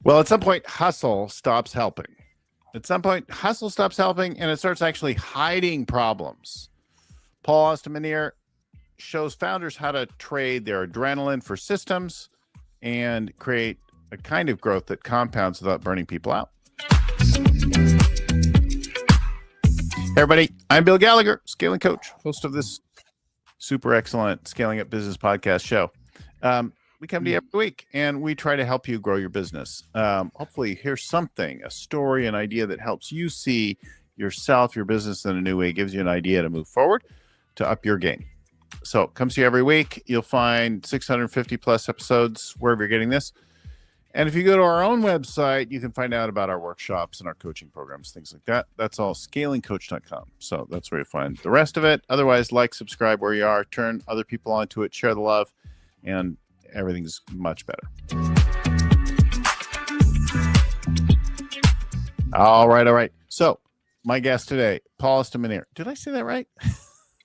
Well, at some point, hustle stops helping. At some point, hustle stops helping and it starts actually hiding problems. Paul Austin-Menear shows founders how to trade their adrenaline for systems and create a kind of growth that compounds without burning people out. Hey everybody, I'm Bill Gallagher, scaling coach, host of this super excellent Scaling Up Business podcast show. We come to you every week and we try to help you grow your business. Hopefully here's something, a story, an idea that helps you see yourself, your business in a new way, gives you an idea to move forward, to up your game. So it comes to you every week. You'll find 650 plus episodes wherever you're getting this. And if you go to our own website, you can find out about our workshops and our coaching programs, things like that. That's all scalingcoach.com. So that's where you find the rest of it. Otherwise, like, subscribe where you are, turn other people onto it, share the love, and everything's much better. All right. So my guest today, Paul Austin-Menear. Did I say that right?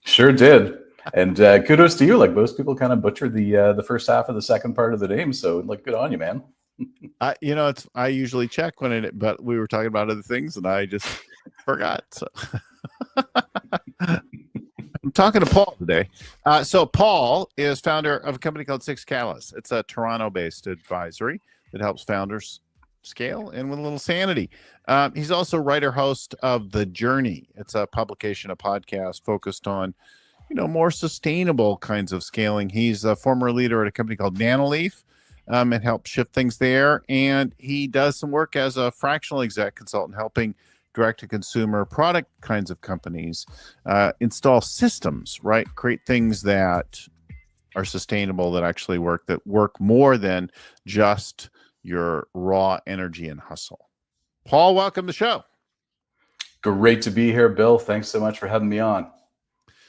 Sure did. And kudos to you. Like most people kind of butcher the first half of the second part of the name. So like, good on you, man. I usually check but we were talking about other things and I just forgot. So I'm talking to Paul today. So Paul is founder of a company called Six Catalysts. It's a Toronto-based advisory that helps founders scale and with a little sanity. He's also writer-host of The Journey. It's a publication, a podcast focused on more sustainable kinds of scaling. He's a former leader at a company called Nanoleaf and helped shift things there. And he does some work as a fractional exec consultant, helping direct-to-consumer product kinds of companies install systems, right? Create things that are sustainable, that actually work, that work more than just your raw energy and hustle. Paul, welcome to the show. Great to be here, Bill. Thanks so much for having me on.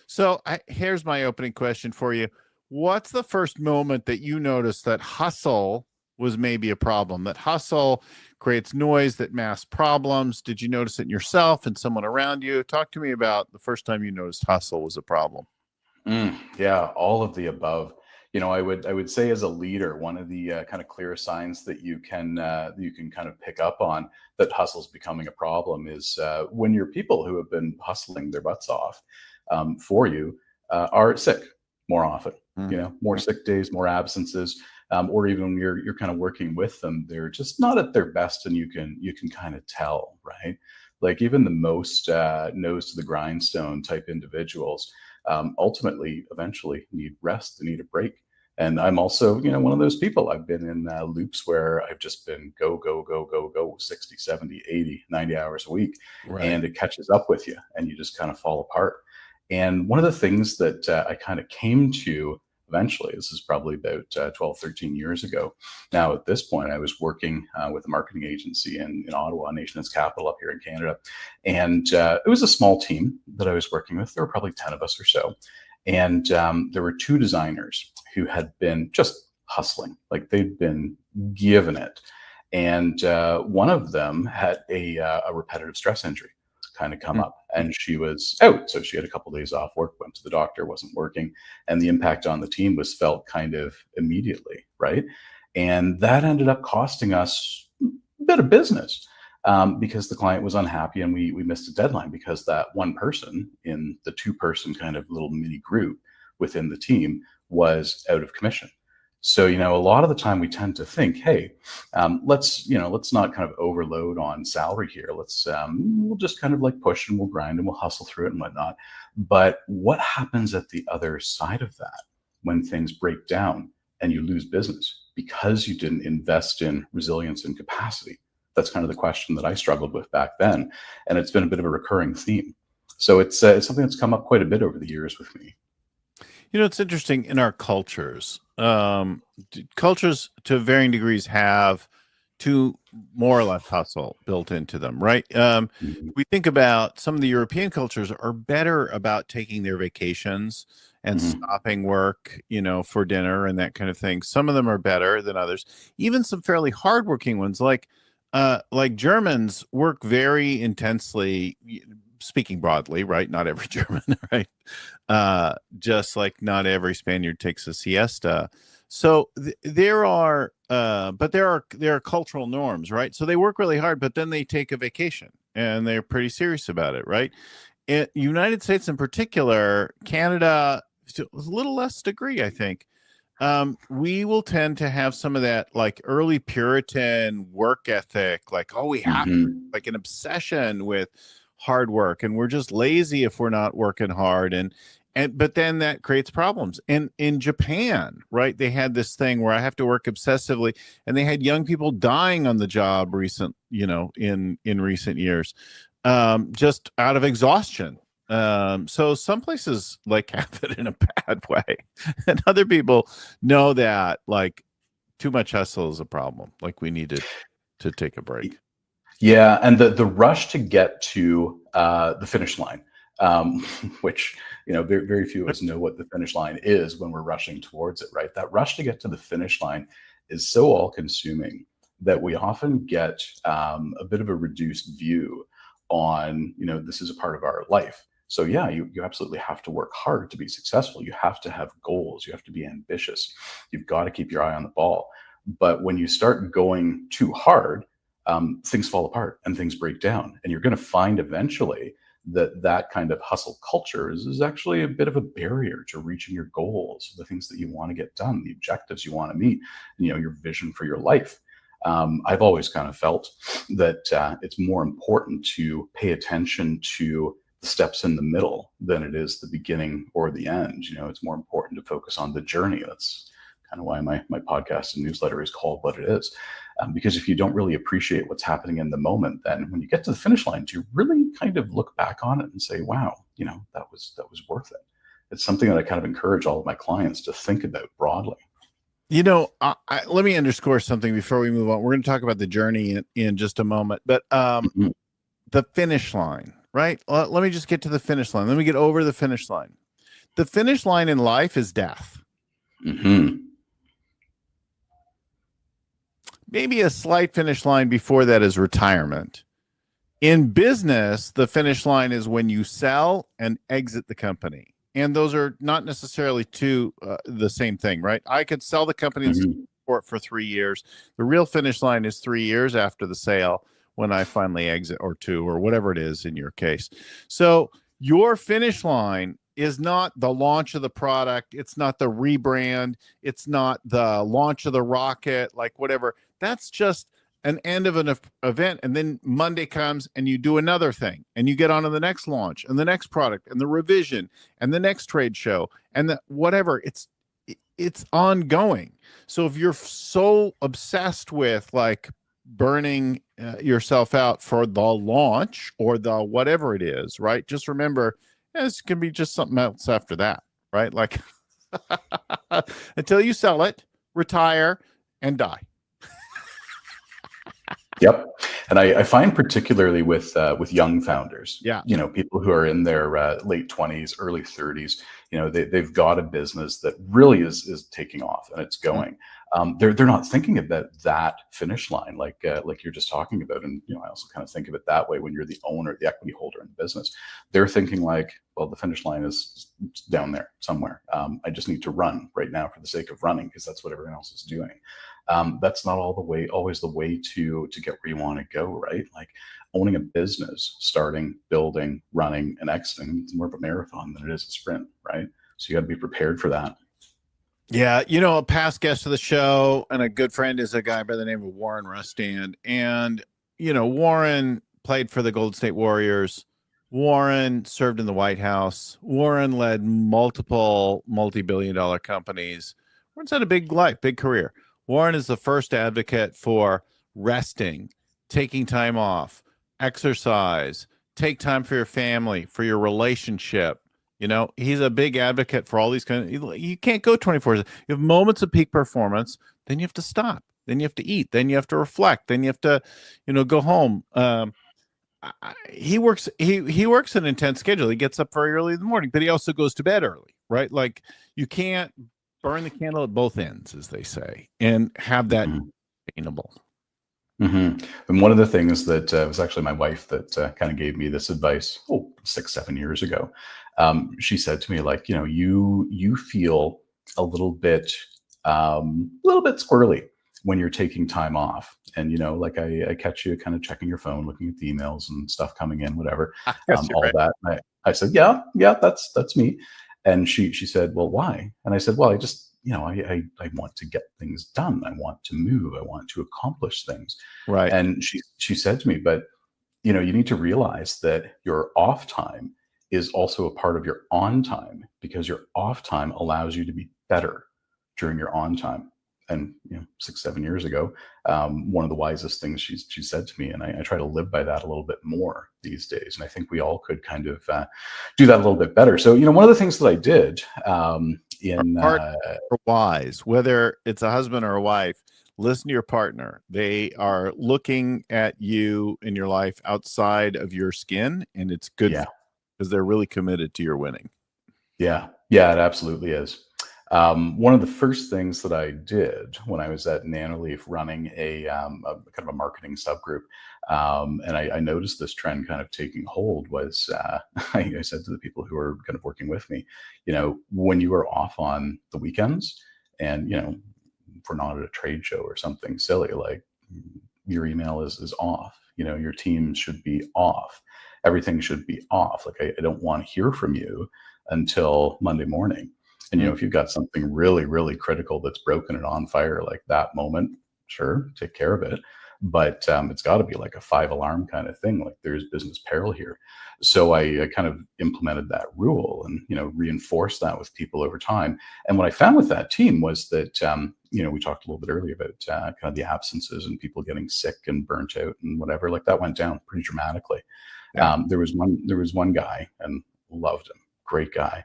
So here's my opening question for you. What's the first moment that you noticed that hustle was maybe a problem, that hustle creates noise, that masks problems? Did you notice it in yourself and someone around you? Talk to me about the first time you noticed hustle was a problem. Yeah, all of the above. I would say as a leader, one of the kind of clear signs that you can kind of pick up on that hustle's becoming a problem is when your people who have been hustling their butts off for you are sick more often. More sick days, more absences, or even when you're kind of working with them, they're just not at their best, and you can kind of tell, right? Like even the most nose to the grindstone type individuals ultimately, eventually need rest, they need a break. And I'm also, one of those people. I've been in loops where I've just been go 60, 70, 80, 90 hours a week, right. And it catches up with you and you just kind of fall apart. And one of the things that I kind of came to eventually, this is probably about 12, 13 years ago. Now, at this point, I was working with a marketing agency in Ottawa, nation's capital up here in Canada. And it was a small team that I was working with. There were probably 10 of us or so. And there were two designers who had been just hustling, like they'd been given it. And one of them had a repetitive stress injury kind of come up, and she was out. So she had a couple of days off work, went to the doctor, wasn't working. And the impact on the team was felt kind of immediately, right? And that ended up costing us a bit of business because the client was unhappy and we missed a deadline because that one person in the two-person kind of little mini group within the team was out of commission. So, a lot of the time we tend to think, hey, let's not kind of overload on salary here. We'll just kind of like push and we'll grind and we'll hustle through it and whatnot. But what happens at the other side of that when things break down and you lose business because you didn't invest in resilience and capacity? That's kind of the question that I struggled with back then. And it's been a bit of a recurring theme. So it's something that's come up quite a bit over the years with me. It's interesting in our cultures. Cultures to varying degrees have to more or less hustle built into them, right? We think about some of the European cultures are better about taking their vacations and stopping work, for dinner and that kind of thing. Some of them are better than others. Even some fairly hardworking ones, like Germans, work very intensely speaking broadly, right? Not every German, right? Just like not every Spaniard takes a siesta. So there are cultural norms, right? So they work really hard, but then they take a vacation and they're pretty serious about it, right? In United States in particular, Canada, to a little less degree, I think. We will tend to have some of that like early Puritan work ethic, like, oh, we have like an obsession with hard work, and we're just lazy if we're not working hard. But then that creates problems. And in Japan, right, they had this thing where I have to work obsessively, and they had young people dying on the job in recent years, just out of exhaustion. So some places like have it in a bad way, and other people know that like too much hustle is a problem. Like we need to take a break. Yeah, and the rush to get to the finish line, which very, very few of us know what the finish line is when we're rushing towards it, right? That rush to get to the finish line is so all-consuming that we often get a bit of a reduced view on, this is a part of our life. So yeah, you absolutely have to work hard to be successful. You have to have goals. You have to be ambitious. You've got to keep your eye on the ball. But when you start going too hard, things fall apart and things break down. And you're going to find eventually that kind of hustle culture is actually a bit of a barrier to reaching your goals, the things that you want to get done, the objectives you want to meet, your vision for your life. I've always kind of felt that it's more important to pay attention to the steps in the middle than it is the beginning or the end. It's more important to focus on the journey. That's kind of why my podcast and newsletter is called what it is. Because if you don't really appreciate what's happening in the moment, then when you get to the finish line, do you really kind of look back on it and say, wow, that was worth it. It's something that I kind of encourage all of my clients to think about broadly. Let me underscore something before we move on. We're going to talk about the journey in just a moment, but the finish line, right? Let me just get to the finish line. Let me get over the finish line. The finish line in life is death. Maybe a slight finish line before that is retirement. In business, the finish line is when you sell and exit the company. And those are not necessarily the same thing, right? I could sell the company and support for 3 years. The real finish line is 3 years after the sale when I finally exit, or 2, or whatever it is in your case. So your finish line is not the launch of the product. It's not the rebrand. It's not the launch of the rocket, like whatever. That's just an end of an event. And then Monday comes and you do another thing and you get on to the next launch and the next product and the revision and the next trade show and the whatever. It's ongoing. So if you're so obsessed with like burning yourself out for the launch or the whatever it is, right? Just remember, this can be just something else after that, right? Like until you sell it, retire, and die. Yep. And I find particularly with young founders, people who are in their late 20s, early 30s, they've got a business that really is taking off and it's going. They're not thinking about that finish line like you're just talking about. And I also kind of think of it that way when you're the owner, the equity holder in the business. They're thinking like, well, the finish line is down there somewhere. I just need to run right now for the sake of running because that's what everyone else is doing. That's not always the way to get where you want to go, right? Like owning a business, starting, building, running, and exiting, it's more of a marathon than it is a sprint, right? So you got to be prepared for that. Yeah, a past guest of the show and a good friend is a guy by the name of Warren Rustand. And, Warren played for the Golden State Warriors. Warren served in the White House. Warren led multiple multi-billion-dollar companies. Warren's had a big life, big career. Warren is the first advocate for resting, taking time off, exercise, take time for your family, for your relationship. He's a big advocate for all these you can't go 24 hours. You have moments of peak performance, then you have to stop. Then you have to eat. Then you have to reflect. Then you have to, go home. He works an intense schedule. He gets up very early in the morning, but he also goes to bed early, right? Like you can't burn the candle at both ends, as they say, and have that sustainable. And one of the things that was actually my wife that kind of gave me this advice 6, 7 years ago. She said to me, like, you feel a little bit squirrely when you're taking time off. And, like I catch you kind of checking your phone, looking at the emails and stuff coming in, whatever, Yes, you're all right. that. I said, yeah, that's me. And she said, well, why? And I said, well, I just, I want to get things done. I want to move. I want to accomplish things. Right. And she said to me, but, you need to realize that your off time is also a part of your on time, because your off time allows you to be better during your on time. And 6, 7 years ago, one of the wisest things she said to me, and I try to live by that a little bit more these days. And I think we all could kind of do that a little bit better. So one of the things that I did Or wise, whether it's a husband or a wife, listen to your partner. They are looking at you in your life outside of your skin, and it's good because they're really committed to your winning. Yeah, it absolutely is. One of the first things that I did when I was at Nanoleaf running a kind of a marketing subgroup, and I noticed this trend kind of taking hold, was I said to the people who were kind of working with me, when you are off on the weekends, and if we're not at a trade show or something silly, like, your email is off, your team should be off, everything should be off. Like, I don't want to hear from you until Monday morning. And, if you've got something really, really critical that's broken and on fire, like that moment, sure, take care of it. But it's got to be like a 5 alarm kind of thing. Like, there's business peril here. So I kind of implemented that rule and, reinforced that with people over time. And what I found with that team was that, we talked a little bit earlier about kind of the absences and people getting sick and burnt out and whatever, like that went down pretty dramatically. Yeah. There was one guy, and loved him, great guy.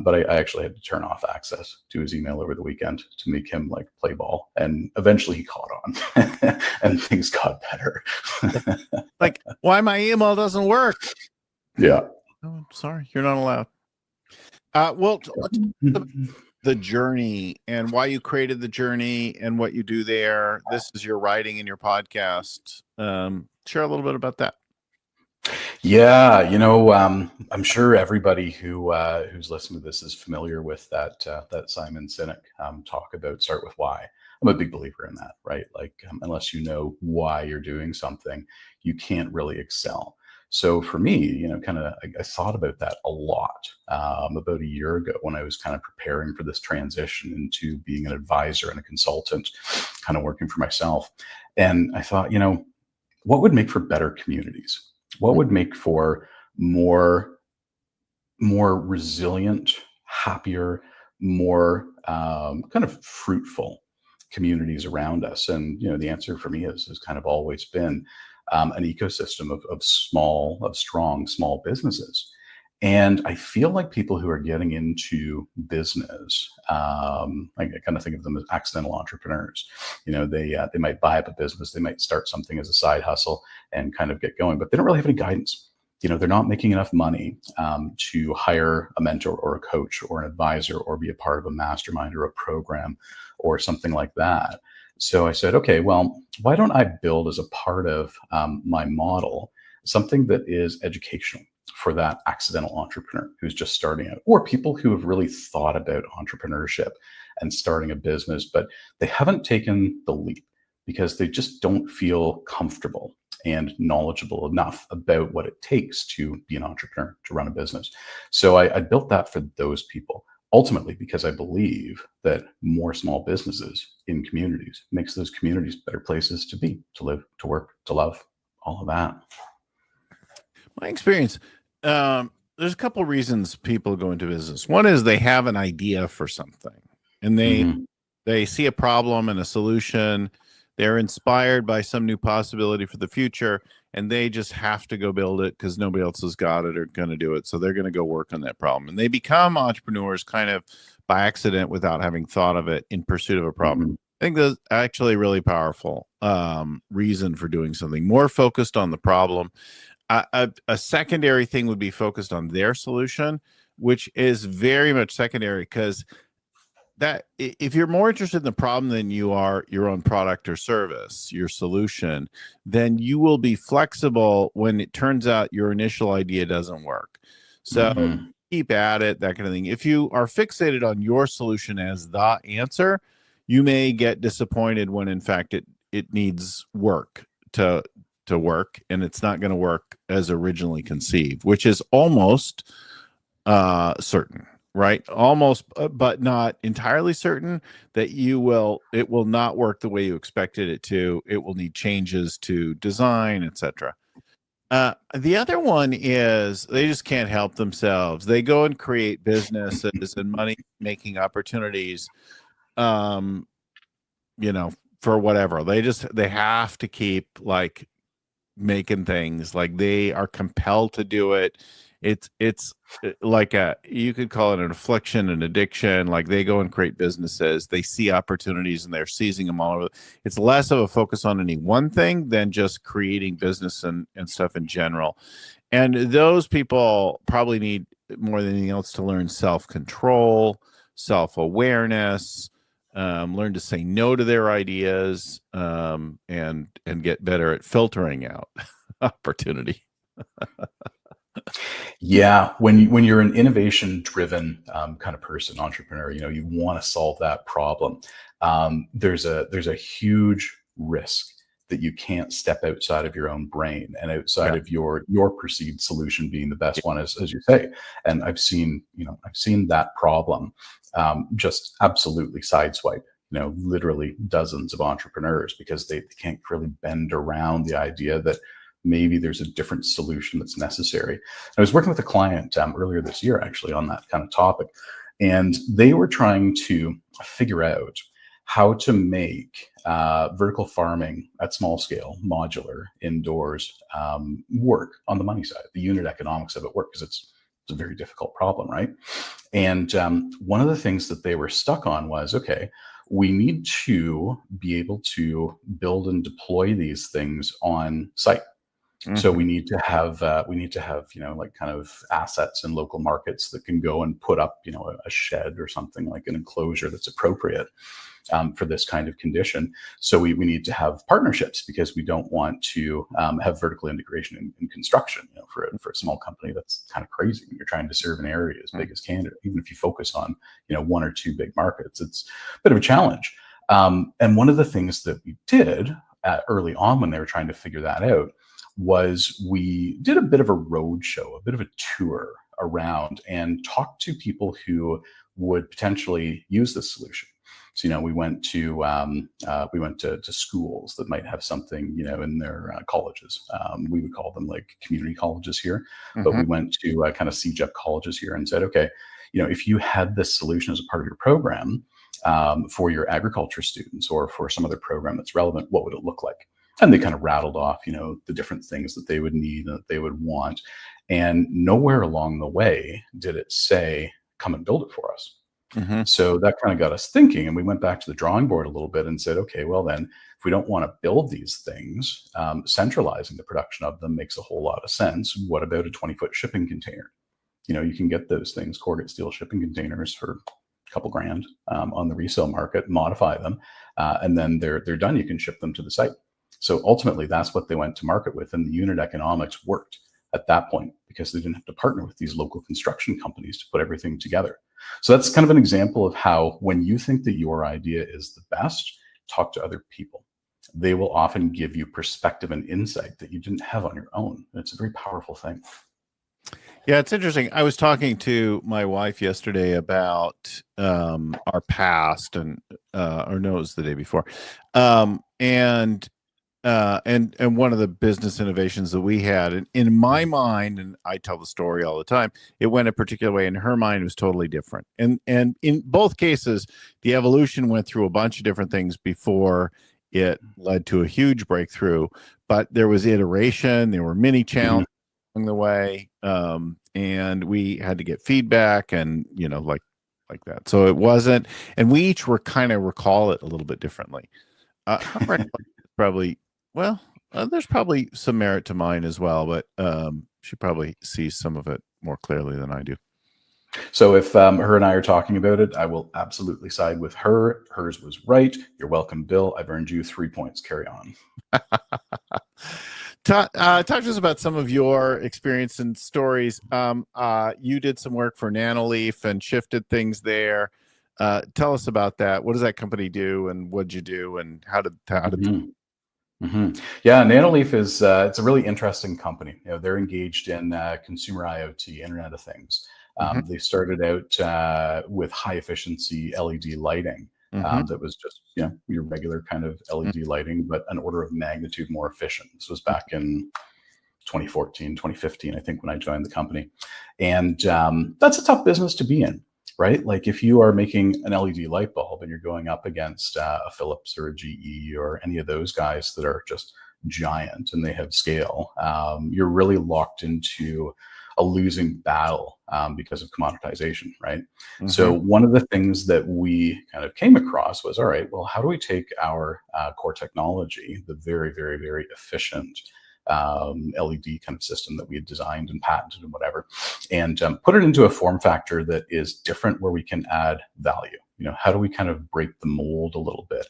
But I actually had to turn off access to his email over the weekend to make him like play ball. And eventually he caught on and things got better. Like, why my email doesn't work? Yeah. Oh, I'm sorry, you're not allowed. Well, the journey and why you created the journey and what you do there. This is your writing and your podcast. Share a little bit about that. Yeah, I'm sure everybody who's listening to this is familiar with that Simon Sinek talk about start with why. I'm a big believer in that, right? Like, unless you know why you're doing something, you can't really excel. So for me, I thought about that a lot about a year ago when I was kind of preparing for this transition into being an advisor and a consultant, kind of working for myself. And I thought, what would make for better communities? What would make for more resilient, happier, more kind of fruitful communities around us? And the answer for me has kind of always been an ecosystem of strong small businesses. And I feel like people who are getting into business, I kind of think of them as accidental entrepreneurs. They might buy up a business, they might start something as a side hustle and kind of get going, but they don't really have any guidance. They're not making enough money to hire a mentor or a coach or an advisor or be a part of a mastermind or a program or something like that. So I said, okay, well, why don't I build as a part of my model something that is educational for that accidental entrepreneur who's just starting out, or people who have really thought about entrepreneurship and starting a business, but they haven't taken the leap because they just don't feel comfortable and knowledgeable enough about what it takes to be an entrepreneur, to run a business. So I built that for those people, ultimately because I believe that more small businesses in communities makes those communities better places to be, to live, to work, to love, all of that. My experience, there's a couple reasons people go into business. One is they have an idea for something and they see a problem and a solution. They're inspired by some new possibility for the future, and they just have to go build it because nobody else has got it or going to do it. So they're going to go work on that problem. And they become entrepreneurs kind of by accident without having thought of it in pursuit of a problem. I think that's actually really powerful reason for doing something. More focused on the problem. A secondary thing would be focused on their solution, which is very much secondary because that if you're more interested in the problem than you are your own product or service, your solution, then you will be flexible when it turns out your initial idea doesn't work. So keep at it, that kind of thing. If you are fixated on your solution as the answer, you may get disappointed when in fact it needs work to work, and it's not going to work as originally conceived, which is almost certain, right? Almost, but not entirely certain that it will not work the way you expected it to. It will need changes to design, etc. The other one is they just can't help themselves. They go and create businesses and money making opportunities, for whatever. They have to keep like making things, like they are compelled to do it. It's like you could call it an affliction, an addiction. Like they go and create businesses, they see opportunities and they're seizing them all over. It's less of a focus on any one thing than just creating business and stuff in general. And those people probably need more than anything else to learn self-control, self-awareness, learn to say no to their ideas, and get better at filtering out opportunity. Yeah, when you're an innovation driven kind of person, entrepreneur, you want to solve that problem. There's a huge risk that you can't step outside of your own brain and outside of your perceived solution being the best one, as you say. And I've seen that problem just absolutely sideswipe, literally dozens of entrepreneurs, because they can't really bend around the idea that maybe there's a different solution that's necessary. I was working with a client earlier this year, actually, on that kind of topic, and they were trying to figure out how to make vertical farming at small scale, modular, indoors, work on the money side, the unit economics of it work, because it's a very difficult problem, right? And one of the things that they were stuck on was, okay, we need to be able to build and deploy these things on site. So we need to have like kind of assets in local markets that can go and put up a shed or something, like an enclosure that's appropriate for this kind of condition. So we need to have partnerships, because we don't want to have vertical integration in construction. For a small company, that's kind of crazy when you're trying to serve an area as big as Canada. Even if you focus on one or two big markets, it's a bit of a challenge. And one of the things that we did early on when they were trying to figure that out was we did a bit of a road show, a bit of a tour around, and talked to people who would potentially use this solution. So, we went to schools that might have something, in their colleges. We would call them like community colleges here, but we went to kind of CJEP colleges here and said, okay, if you had this solution as a part of your program for your agriculture students or for some other program that's relevant, what would it look like? And they kind of rattled off, the different things that they would need and that they would want. And nowhere along the way did it say, come and build it for us. So that kind of got us thinking, and we went back to the drawing board a little bit and said, okay, well then, if we don't want to build these things, centralizing the production of them makes a whole lot of sense. What about a 20-foot shipping container? You can get those things, corrugated steel shipping containers, for a couple grand on the resale market, modify them, and then they're done. You can ship them to the site. So ultimately, that's what they went to market with, and the unit economics worked at that point because they didn't have to partner with these local construction companies to put everything together. So that's kind of an example of how, when you think that your idea is the best, talk to other people. They will often give you perspective and insight that you didn't have on your own. And it's a very powerful thing. Yeah, it's interesting. I was talking to my wife yesterday about our past, or no, it was the day before, and one of the business innovations that we had, and in my mind, and I tell the story all the time, it went a particular way. In her mind, it was totally different. And in both cases, the evolution went through a bunch of different things before it led to a huge breakthrough. But there was iteration, there were many challenges along the way, and we had to get feedback, and like that. So it wasn't, and we each were kind of recall it a little bit differently. Probably. Well, there's probably some merit to mine as well, but she probably sees some of it more clearly than I do. So if her and I are talking about it, I will absolutely side with her. Hers was right. You're welcome, Bill. I've earned you 3 points. Carry on. Talk to us about some of your experience and stories. You did some work for Nanoleaf and shifted things there. Tell us about that. What does that company do, and what'd you do, and how did Yeah, Nanoleaf is it's a really interesting company. They're engaged in consumer IoT, Internet of Things. They started out with high efficiency LED lighting. That was just your regular kind of LED lighting, but an order of magnitude more efficient. This was back in 2014, 2015, I think, when I joined the company. And that's a tough business to be in, right? Like if you are making an LED light bulb and you're going up against a Philips or a GE or any of those guys that are just giant and they have scale, you're really locked into a losing battle because of commoditization, right? So one of the things that we kind of came across was, all right, well, how do we take our core technology, the very, very, very efficient LED kind of system that we had designed and patented and whatever, and put it into a form factor that is different where we can add value. How do we kind of break the mold a little bit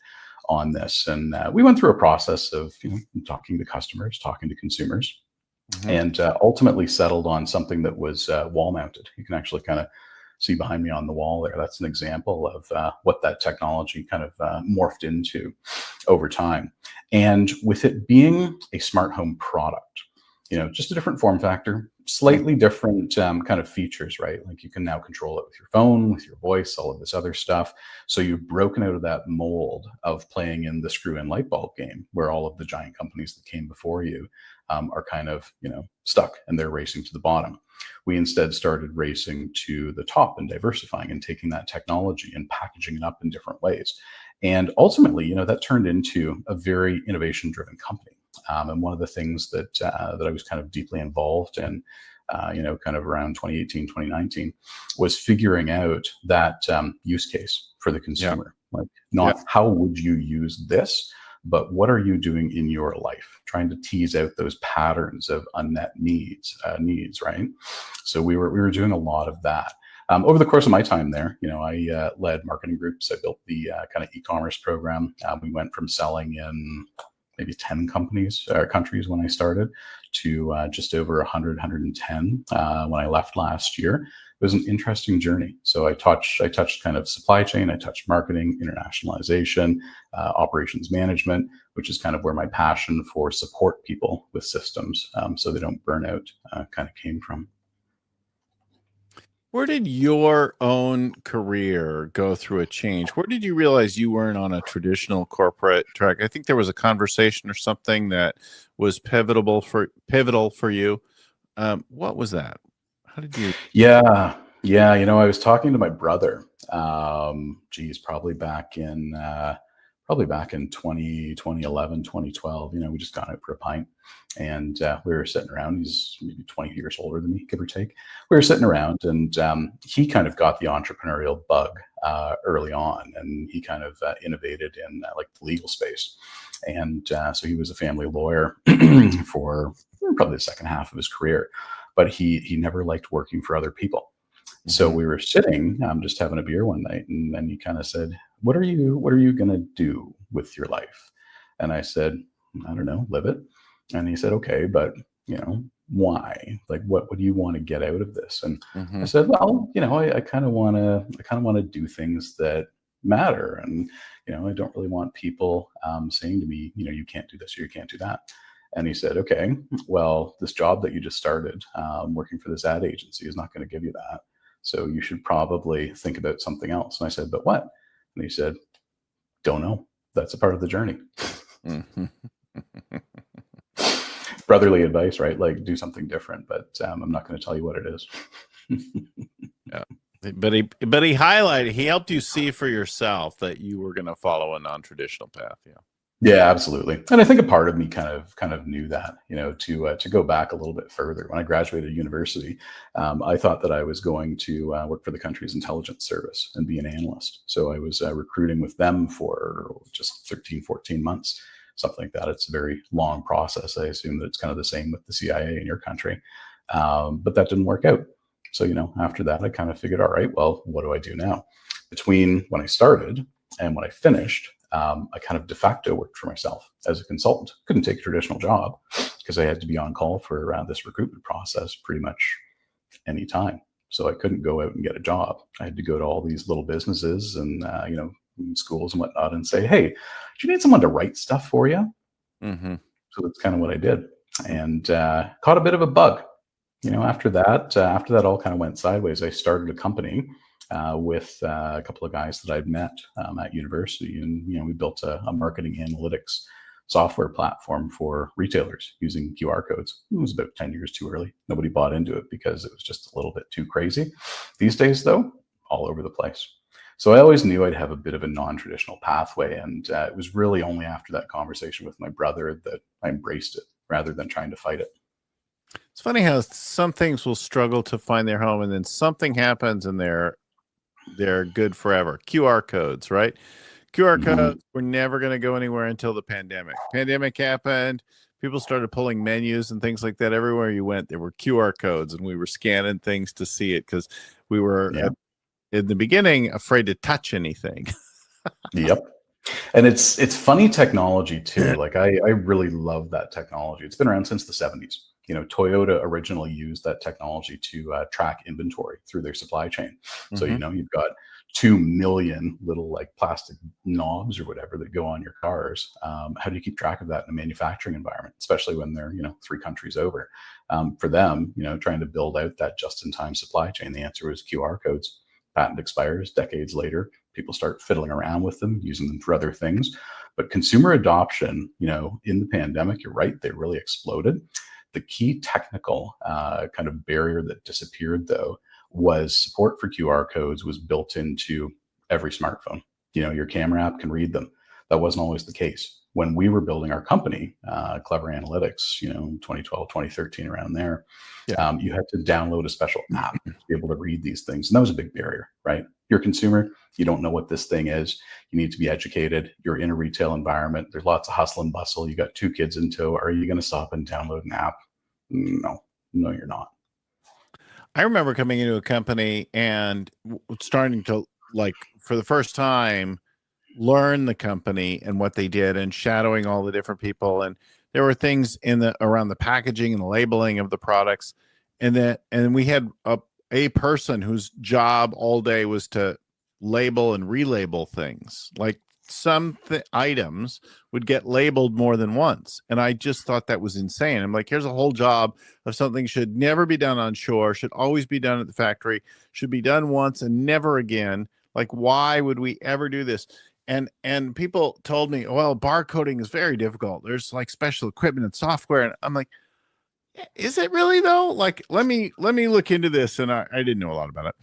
on this? And we went through a process of talking to customers, talking to consumers, and ultimately settled on something that was wall mounted. You can actually kind of see behind me on the wall there. That's an example of what that technology kind of morphed into over time. And with it being a smart home product, just a different form factor, slightly different kind of features, right? Like you can now control it with your phone, with your voice, all of this other stuff. So you've broken out of that mold of playing in the screw-in light bulb game where all of the giant companies that came before you are kind of, stuck and they're racing to the bottom. We instead started racing to the top and diversifying and taking that technology and packaging it up in different ways. And ultimately, that turned into a very innovation-driven company. And one of the things that that I was kind of deeply involved in, kind of around 2018, 2019, was figuring out that use case for the consumer. Like not how would you use this, but what are you doing in your life? Trying to tease out those patterns of unmet needs, right? So we were doing a lot of that. Over the course of my time there, I led marketing groups. I built the kind of e-commerce program. We went from selling in maybe 10 countries when I started to just over 100, 110 when I left last year. It was an interesting journey. So I touched kind of supply chain, I touched marketing, internationalization, operations management, which is kind of where my passion for support people with systems so they don't burn out kind of came from. Where did your own career go through a change? Where did you realize you weren't on a traditional corporate track? I think there was a conversation or something that was pivotal for you. What was that? How did you? Yeah. I was talking to my brother. Probably back in 2011, 2012. We just got out for a pint, and we were sitting around. He's maybe 20 years older than me, give or take. We were sitting around, and he kind of got the entrepreneurial bug early on, and he kind of innovated in like the legal space. And so he was a family lawyer for probably the second half of his career, but he never liked working for other people. So we were sitting, just having a beer one night, and then he kind of said, what are you going to do with your life? And I said, I don't know, live it. And he said, okay, but why? Like, what do you want to get out of this? And I said, well, I kind of want to do things that matter. And, I don't really want people saying to me, you can't do this or you can't do that. And he said, okay, well, this job that you just started working for this ad agency is not going to give you that. So you should probably think about something else. And I said, but what? And he said, don't know. That's a part of the journey. Brotherly advice, right? Like do something different, but I'm not going to tell you what it is. Yeah. But he helped you see for yourself that you were going to follow a non-traditional path. Yeah. Yeah, absolutely. And I think a part of me kind of knew that, to go back a little bit further. When I graduated university, I thought that I was going to work for the country's intelligence service and be an analyst. So I was recruiting with them for just 13, 14 months, something like that. It's a very long process. I assume that it's kind of the same with the CIA in your country. But that didn't work out. So, after that, I kind of figured, all right, well, what do I do now? Between when I started and when I finished, I kind of de facto worked for myself as a consultant. Couldn't take a traditional job because I had to be on call for this recruitment process pretty much any time. So I couldn't go out and get a job. I had to go to all these little businesses and, schools and whatnot and say, hey, do you need someone to write stuff for you? Mm-hmm. So that's kind of what I did, and caught a bit of a bug. After that all kind of went sideways. I started a company with a couple of guys that I'd met at university, and we built a marketing analytics software platform for retailers using QR codes. It was about 10 years too early. Nobody bought into it because it was just a little bit too crazy. These days, though, all over the place. So I always knew I'd have a bit of a non-traditional pathway, and it was really only after that conversation with my brother that I embraced it rather than trying to fight it. It's funny how some things will struggle to find their home, and then something happens and they're good forever. QR codes, right? QR codes were never going to go anywhere until the pandemic. Pandemic happened. People started pulling menus and things like that. Everywhere you went, there were QR codes, and we were scanning things to see it because we were in the beginning afraid to touch anything. Yep. And it's funny technology too. Like I really love that technology. It's been around since the 70s. Toyota originally used that technology to track inventory through their supply chain. So, you've got 2 million little like plastic knobs or whatever that go on your cars. How do you keep track of that in a manufacturing environment, especially when they're, 3 countries over? For them, trying to build out that just-in-time supply chain, the answer was QR codes. Patent expires decades later. People start fiddling around with them, using them for other things. But consumer adoption, in the pandemic, you're right, they really exploded. The key technical kind of barrier that disappeared, though, was support for QR codes was built into every smartphone. Your camera app can read them. That wasn't always the case. When we were building our company, Clever Analytics, 2012, 2013, around there, you had to download a special app to be able to read these things. And that was a big barrier, right? You're a consumer. You don't know what this thing is. You need to be educated. You're in a retail environment. There's lots of hustle and bustle. You got 2 kids in tow. Are you going to stop and download an app? No, you're not. I remember coming into a company and starting to, like, for the first time, learn the company and what they did, and shadowing all the different people. And there were things around the packaging and the labeling of the products, and we had a person whose job all day was to label and relabel things. Like some items would get labeled more than once, and I just thought that was insane. I'm like, here's a whole job of something should never be done on shore, should always be done at the factory, should be done once and never again. Like, why would we ever do this? And people told me, well, barcoding is very difficult. There's like special equipment and software. And I'm like, is it really though? Like, let me look into this. And I didn't know a lot about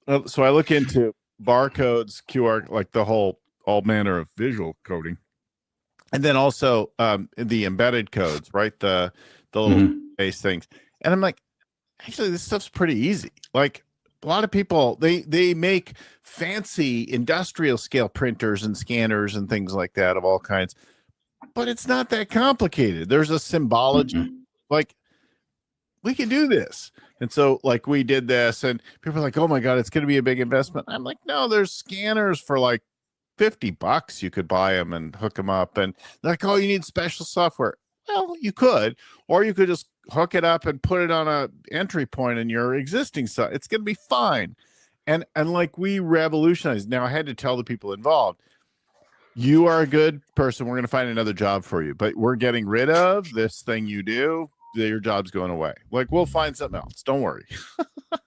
it. So I look into barcodes, QR, like all manner of visual coding. And then also the embedded codes, right? The little base things. And I'm like, actually, this stuff's pretty easy. Like, a lot of people, they make fancy industrial scale printers and scanners and things like that of all kinds, but it's not that complicated. There's a symbology, like, we can do this. And so, like, we did this, and people are like, oh my God, it's going to be a big investment. I'm like, no, there's scanners for like $50. You could buy them and hook them up. And they're like, oh, you need special software. Well, you could, or you could just hook it up and put it on a entry point in your existing site. It's going to be fine. And like, we revolutionized. Now I had to tell the people involved, you are a good person. We're going to find another job for you, but we're getting rid of this thing you do. Your job's going away. Like, we'll find something else. Don't worry.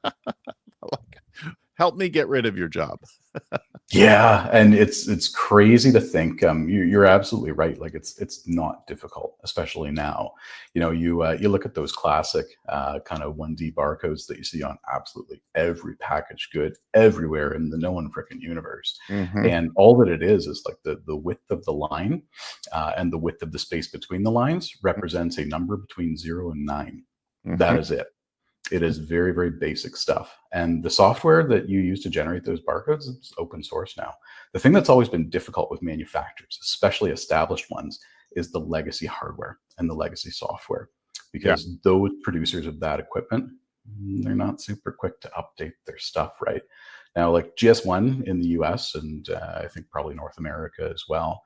Like, help me get rid of your job. Yeah, and it's crazy to think. You're absolutely right. Like, it's not difficult, especially now. You look at those classic kind of 1D barcodes that you see on absolutely every packaged good everywhere in the known frickin' universe, and all that it is like the width of the line and the width of the space between the lines represents a number between 0 and 9. That is it. It is very, very basic stuff. And the software that you use to generate those barcodes, it's open source now. The thing that's always been difficult with manufacturers, especially established ones, is the legacy hardware and the legacy software. Because those producers of that equipment, they're not super quick to update their stuff, right? Now, like GS1 in the US and I think probably North America as well,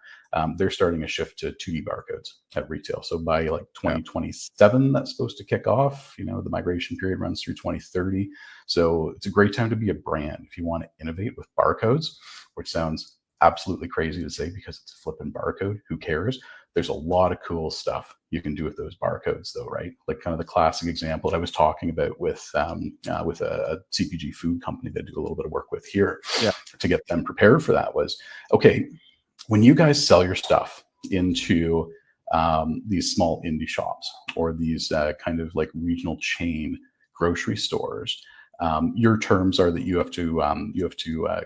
they're starting a shift to 2D barcodes at retail. So by like 2027, that's supposed to kick off. You know, the migration period runs through 2030. So it's a great time to be a brand if you want to innovate with barcodes, which sounds absolutely crazy to say because it's a flipping barcode. Who cares? There's a lot of cool stuff you can do with those barcodes, though, right? Like kind of the classic example that I was talking about with a CPG food company that I do a little bit of work with here to get them prepared for that was, okay, when you guys sell your stuff into these small indie shops or these kind of like regional chain grocery stores, your terms are that you have to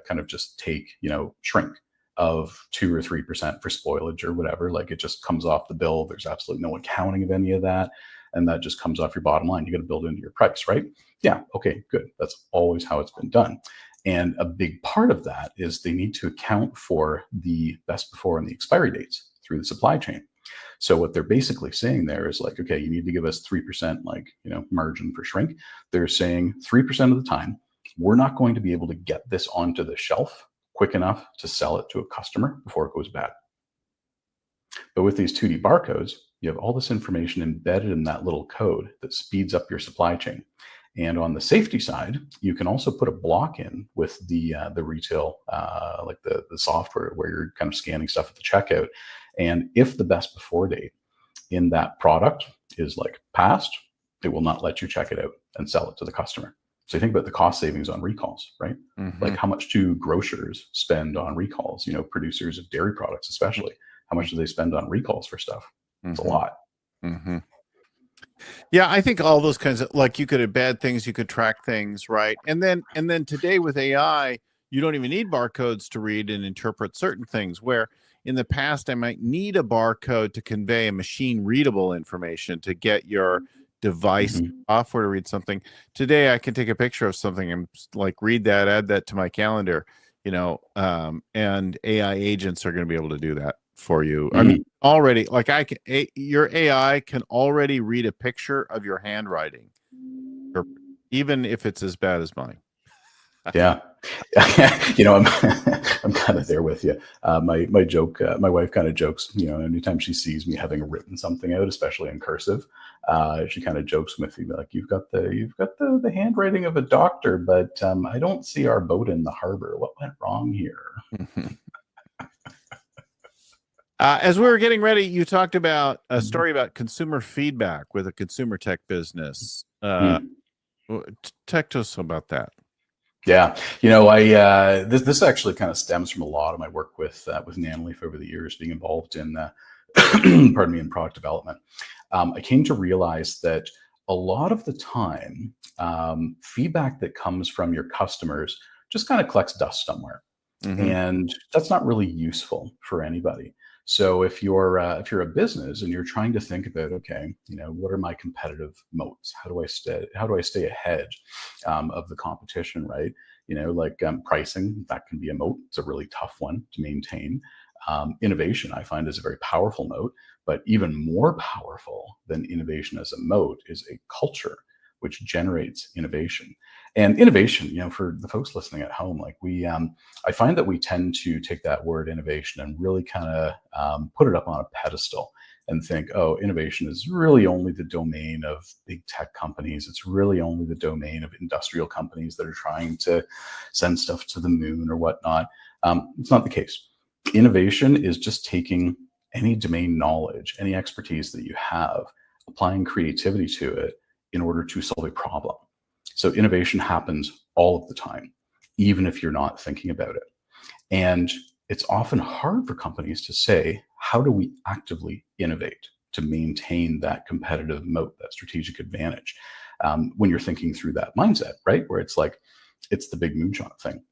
kind of just take, you know, shrink of 2 or 3% for spoilage or whatever. Like it just comes off the bill. There's absolutely no accounting of any of that. And that just comes off your bottom line. You got to build into your price, right? Yeah. Okay, good. That's always how it's been done. And a big part of that is they need to account for the best before and the expiry dates through the supply chain. So what they're basically saying there is like, okay, you need to give us 3% like, you know, margin for shrink. They're saying 3% of the time, we're not going to be able to get this onto the shelf quick enough to sell it to a customer before it goes bad. But with these 2D barcodes, you have all this information embedded in that little code that speeds up your supply chain. And on the safety side, you can also put a block in with the retail, like the software where you're kind of scanning stuff at the checkout. And if the best before date in that product is like past, it will not let you check it out and sell it to the customer. So you think about the cost savings on recalls, right? Mm-hmm. Like how much do grocers spend on recalls? You know, producers of dairy products, especially, how much do they spend on recalls for stuff? It's a lot. Mm-hmm. Yeah, I think all those kinds of, like, you could have bad things, you could track things, right? And then today with AI, you don't even need barcodes to read and interpret certain things, where in the past I might need a barcode to convey a machine readable information to get your device software to read something. Today I can take a picture of something and like read that, add that to my calendar, you know, and AI agents are going to be able to do that for you. I mean, already, like your AI can already read a picture of your handwriting, even if it's as bad as mine. Yeah. You know, I'm kind of there with you. My joke, my wife kind of jokes, you know, anytime she sees me having written something out, especially in cursive, she kind of jokes with me like, you've got the handwriting of a doctor, but I don't see our boat in the harbor. What went wrong here? As we were getting ready, you talked about a story about consumer feedback with a consumer tech business. Talk to us about that. Yeah, you know, this actually kind of stems from a lot of my work with Nanleaf over the years, being involved in, pardon me, in product development. I came to realize that a lot of the time, feedback that comes from your customers just kind of collects dust somewhere, and that's not really useful for anybody. So if you're a business and you're trying to think about, okay, you know, what are my competitive moats? How do I stay ahead of the competition, right? You know, like pricing, that can be a moat. It's a really tough one to maintain. Innovation, I find, is a very powerful moat, but even more powerful than innovation as a moat is a culture which generates innovation. And innovation, you know, for the folks listening at home, like I find that we tend to take that word innovation and really kind of put it up on a pedestal and think, oh, innovation is really only the domain of big tech companies. It's really only the domain of industrial companies that are trying to send stuff to the moon or whatnot. It's not the case. Innovation is just taking any domain knowledge, any expertise that you have, applying creativity to it in order to solve a problem. So innovation happens all of the time, even if you're not thinking about it. And it's often hard for companies to say, how do we actively innovate to maintain that competitive moat, that strategic advantage? When you're thinking through that mindset, right? Where it's like, it's the big moonshot thing.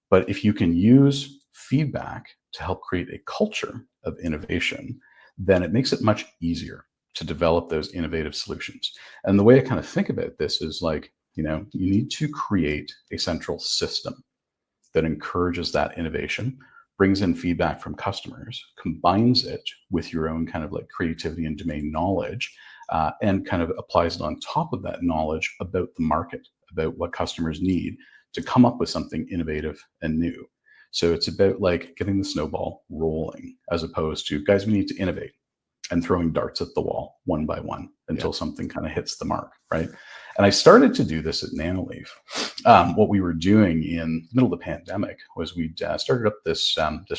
But if you can use feedback to help create a culture of innovation, then it makes it much easier to develop those innovative solutions. And the way I kind of think about this is like, you know, you need to create a central system that encourages that innovation, brings in feedback from customers, combines it with your own kind of like creativity and domain knowledge, and kind of applies it on top of that knowledge about the market, about what customers need to come up with something innovative and new. So it's about like getting the snowball rolling, as opposed to, guys, we need to innovate, and throwing darts at the wall one by one until something kind of hits the mark, right? And I started to do this at Nanoleaf. What we were doing in the middle of the pandemic was we started up this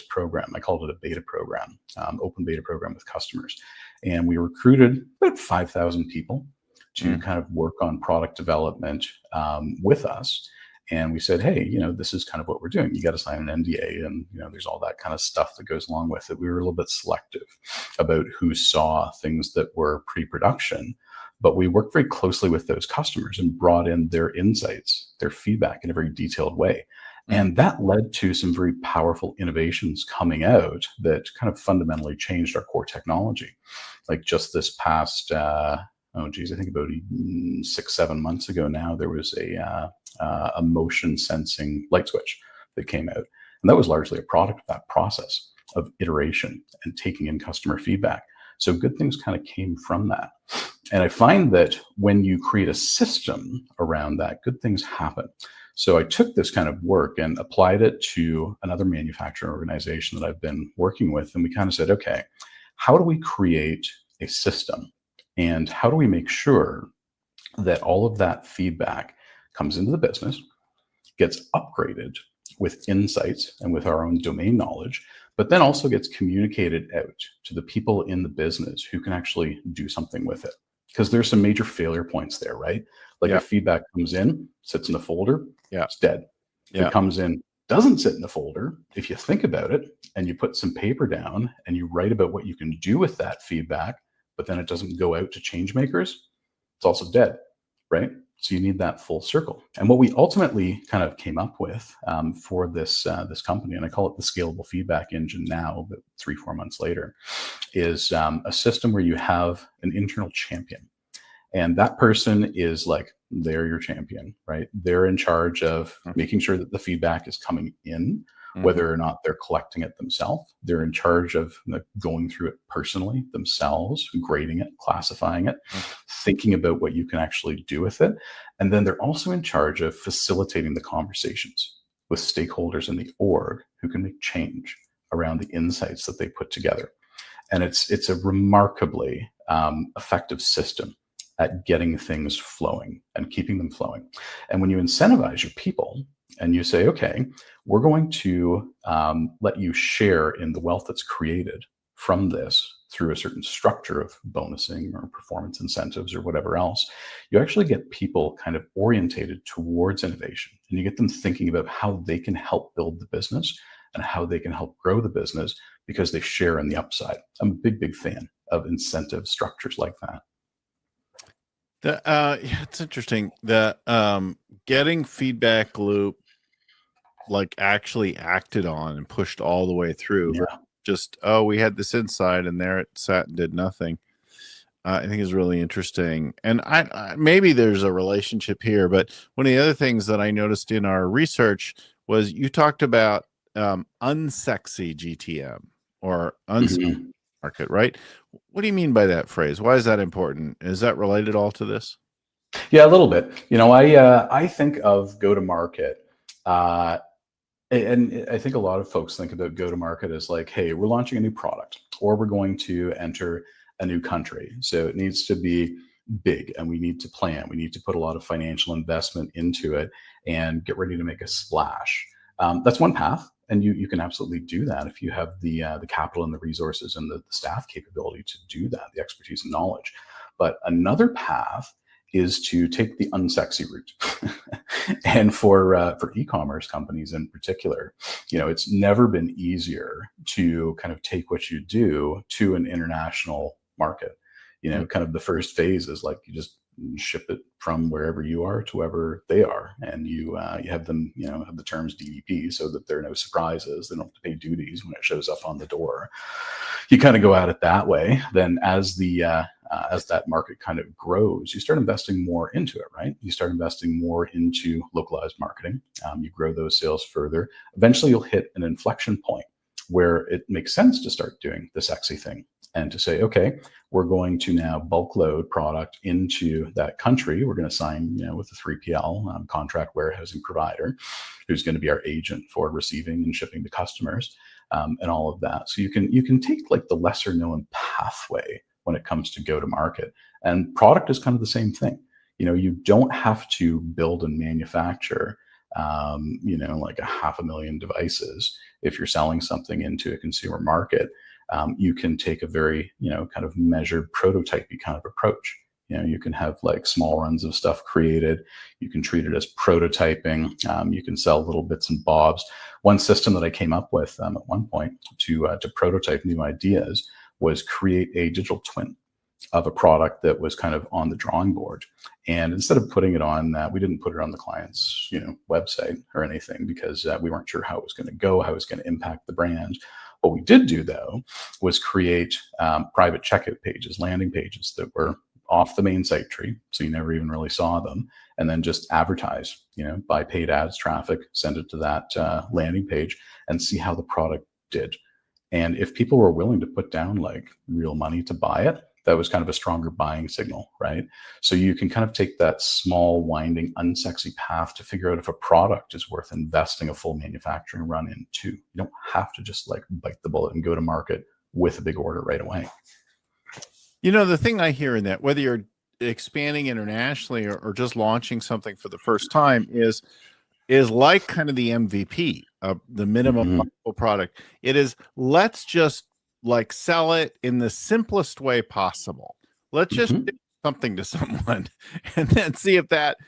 program. I called it a beta program, open beta program with customers. And we recruited about 5,000 people to kind of work on product development with us. And we said, hey, this is kind of what we're doing. You got to sign an NDA, and there's all that kind of stuff that goes along with it. We were a little bit selective about who saw things that were pre-production, but we worked very closely with those customers and brought in their insights, their feedback in a very detailed way. And that led to some very powerful innovations coming out that kind of fundamentally changed our core technology. Like just this past, I think about 6-7 months ago now, there was a motion sensing light switch that came out. And that was largely a product of that process of iteration and taking in customer feedback. So good things kind of came from that. And I find that when you create a system around that, good things happen. So I took this kind of work and applied it to another manufacturing organization that I've been working with. And we kind of said, okay, how do we create a system? And how do we make sure that all of that feedback comes into the business, gets upgraded with insights and with our own domain knowledge, but then also gets communicated out to the people in the business who can actually do something with it? Because there's some major failure points there, right? Like if feedback comes in, sits in the folder, it's dead. If it comes in, doesn't sit in the folder, if you think about it and you put some paper down and you write about what you can do with that feedback, but then it doesn't go out to change makers, it's also dead, right? So you need that full circle. And what we ultimately kind of came up with for this company, and I call it the scalable feedback engine now, but 3-4 months later, is a system where you have an internal champion. And that person is like, they're your champion, right? They're in charge of making sure that the feedback is coming in, whether or not they're collecting it themselves. They're in charge of going through it personally themselves, grading it, classifying it, thinking about what you can actually do with it. And then they're also in charge of facilitating the conversations with stakeholders in the org who can make change around the insights that they put together. And it's a remarkably effective system at getting things flowing and keeping them flowing. And when you incentivize your people and you say, okay, we're going to let you share in the wealth that's created from this through a certain structure of bonusing or performance incentives or whatever else, you actually get people kind of orientated towards innovation, and you get them thinking about how they can help build the business and how they can help grow the business because they share in the upside. I'm a big fan of incentive structures like that. It's interesting that getting feedback loop like actually acted on and pushed all the way through. Yeah. Just, we had this insight and there it sat and did nothing. I think is really interesting. And I maybe there's a relationship here, but one of the other things that I noticed in our research was you talked about unsexy GTM or unsexy market, right? What do you mean by that phrase? Why is that important? Is that related all to this? Yeah, a little bit. I think of go-to-market, and I think a lot of folks think about go-to-market as like, hey, we're launching a new product or we're going to enter a new country. So it needs to be big and we need to plan. We need to put a lot of financial investment into it and get ready to make a splash. That's one path. And you can absolutely do that if you have the capital and the resources and the staff capability to do that, the expertise and knowledge. But another path is to take the unsexy route. And for e-commerce companies in particular, it's never been easier to kind of take what you do to an international market. Kind of the first phase is like you just ship it from wherever you are to wherever they are, and you have them have the terms DDP so that there are no surprises. They don't have to pay duties when it shows up on the door. You kind of go at it that way. Then as that market kind of grows, you start investing more into it, right? You start investing more into localized marketing. You grow those sales further. Eventually you'll hit an inflection point where it makes sense to start doing the sexy thing and to say, okay, we're going to now bulk load product into that country. We're going to sign, with a 3PL, contract warehousing provider, who's going to be our agent for receiving and shipping to customers, and all of that. So you can take like the lesser known pathway when it comes to go to market, and product is kind of the same thing. You don't have to build and manufacture, like 500,000 devices. If you're selling something into a consumer market, you can take a very, kind of measured prototypey kind of approach. You can have like small runs of stuff created. You can treat it as prototyping. You can sell little bits and bobs. One system that I came up with at one point to prototype new ideas was create a digital twin of a product that was kind of on the drawing board. And instead of putting it on, we didn't put it on the client's, website or anything, because we weren't sure how it was going to go, how it was going to impact the brand. What we did do, though, was create private checkout pages, landing pages that were off the main site tree, so you never even really saw them, and then just advertise, buy paid ads traffic, send it to that landing page, and see how the product did. And if people were willing to put down like real money to buy it, that was kind of a stronger buying signal, right? So you can kind of take that small, winding, unsexy path to figure out if a product is worth investing a full manufacturing run into. You don't have to just like bite the bullet and go to market with a big order right away. The thing I hear in that, whether you're expanding internationally or just launching something for the first time, is like kind of the MVP, the minimum viable product. It is, let's just like sell it in the simplest way possible. Let's just do something to someone and then see if that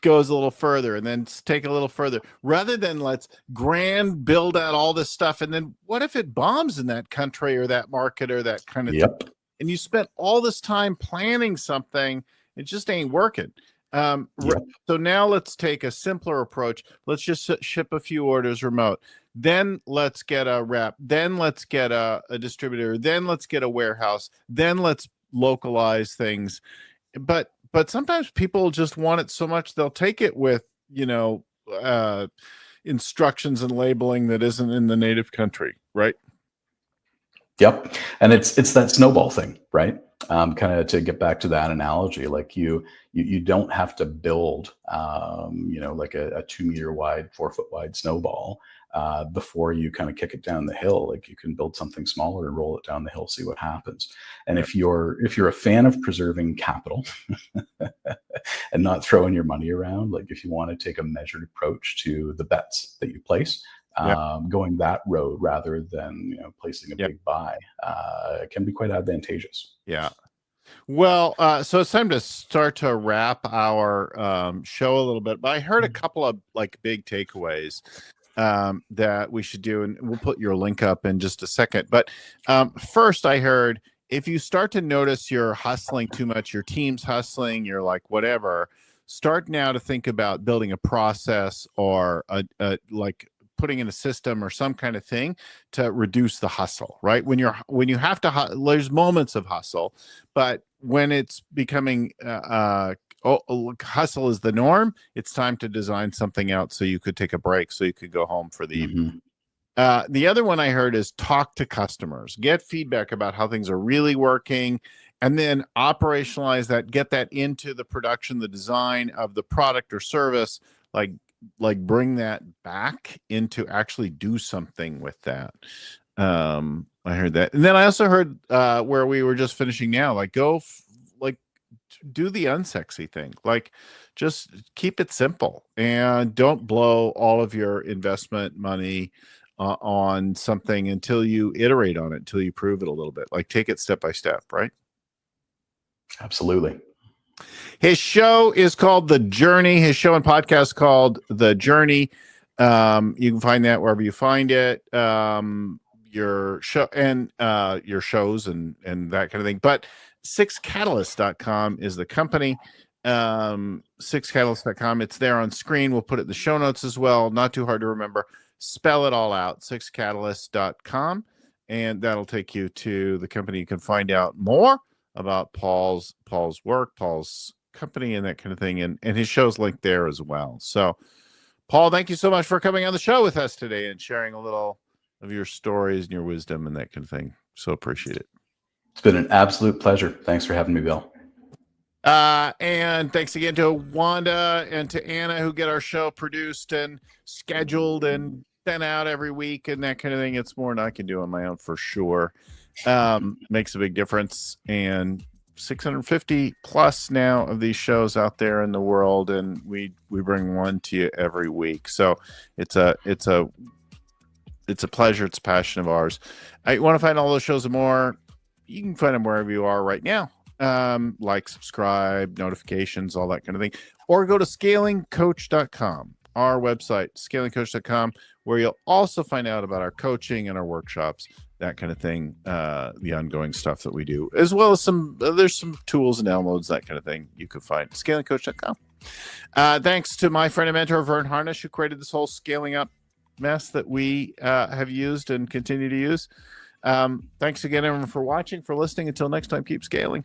goes a little further, and then take a little further, rather than let's build out all this stuff. And then what if it bombs in that country or that market or that kind of thing? And you spent all this time planning something, it just ain't working. So now let's take a simpler approach. Let's just ship a few orders remote. Then let's get a rep. Then let's get a distributor. Then let's get a warehouse. Then let's localize things. But sometimes people just want it so much they'll take it with, instructions and labeling that isn't in the native country, right? Yep. And it's that snowball thing, right? Kind of to get back to that analogy, like you don't have to build, like a 2 meter wide, 4 foot wide snowball before you kind of kick it down the hill. Like you can build something smaller and roll it down the hill, see what happens. And if you're a fan of preserving capital and not throwing your money around, like if you want to take a measured approach to the bets that you place, going that road rather than placing a big buy can be quite advantageous. Yeah. Well, so it's time to start to wrap our show a little bit. But I heard a couple of like big takeaways that we should do, and we'll put your link up in just a second. But first, I heard if you start to notice you're hustling too much, your team's hustling, you're like whatever, start now to think about building a process or like putting in a system or some kind of thing to reduce the hustle, right? When you have to, there's moments of hustle, but when it's becoming hustle is the norm, it's time to design something else so you could take a break, so you could go home for the evening. The other one I heard is talk to customers, get feedback about how things are really working, and then operationalize that, get that into the production, the design of the product or service, like bring that back into actually do something with that. I heard that. And then I also heard where we were just finishing now, like do the unsexy thing, like just keep it simple and don't blow all of your investment money on something until you iterate on it, until you prove it a little bit, like take it step by step, right? Absolutely. His show is called The Journey. His show and podcast called The Journey. You can find that wherever you find it. Your show and your shows and that kind of thing. But 6catalyst.com is the company. 6catalyst.com. It's there on screen. We'll put it in the show notes as well. Not too hard to remember. Spell it all out. 6catalyst.com. And that'll take you to the company. You can find out more about Paul's work, Paul's company, and that kind of thing, and his show's linked there as well. So, Paul, thank you so much for coming on the show with us today and sharing a little of your stories and your wisdom and that kind of thing. So appreciate it. It's been an absolute pleasure. Thanks for having me, Bill. And thanks again to Wanda and to Anna, who get our show produced and scheduled and sent out every week and that kind of thing. It's more than I can do on my own for sure. Makes a big difference. And 650 plus now of these shows out there in the world, and we bring one to you every week. So it's a pleasure. It's a passion of ours. I want to find all those shows and more. You can find them wherever you are right now. Like, subscribe, notifications, all that kind of thing, or go to scalingcoach.com, our website, scalingcoach.com, where you'll also find out about our coaching and our workshops, that kind of thing, the ongoing stuff that we do, as well as there's some tools and downloads, that kind of thing you can find at scalingcoach.com. Thanks to my friend and mentor, Vern Harnish, who created this whole scaling up mess that we have used and continue to use. Thanks again, everyone, for watching, for listening. Until next time, keep scaling.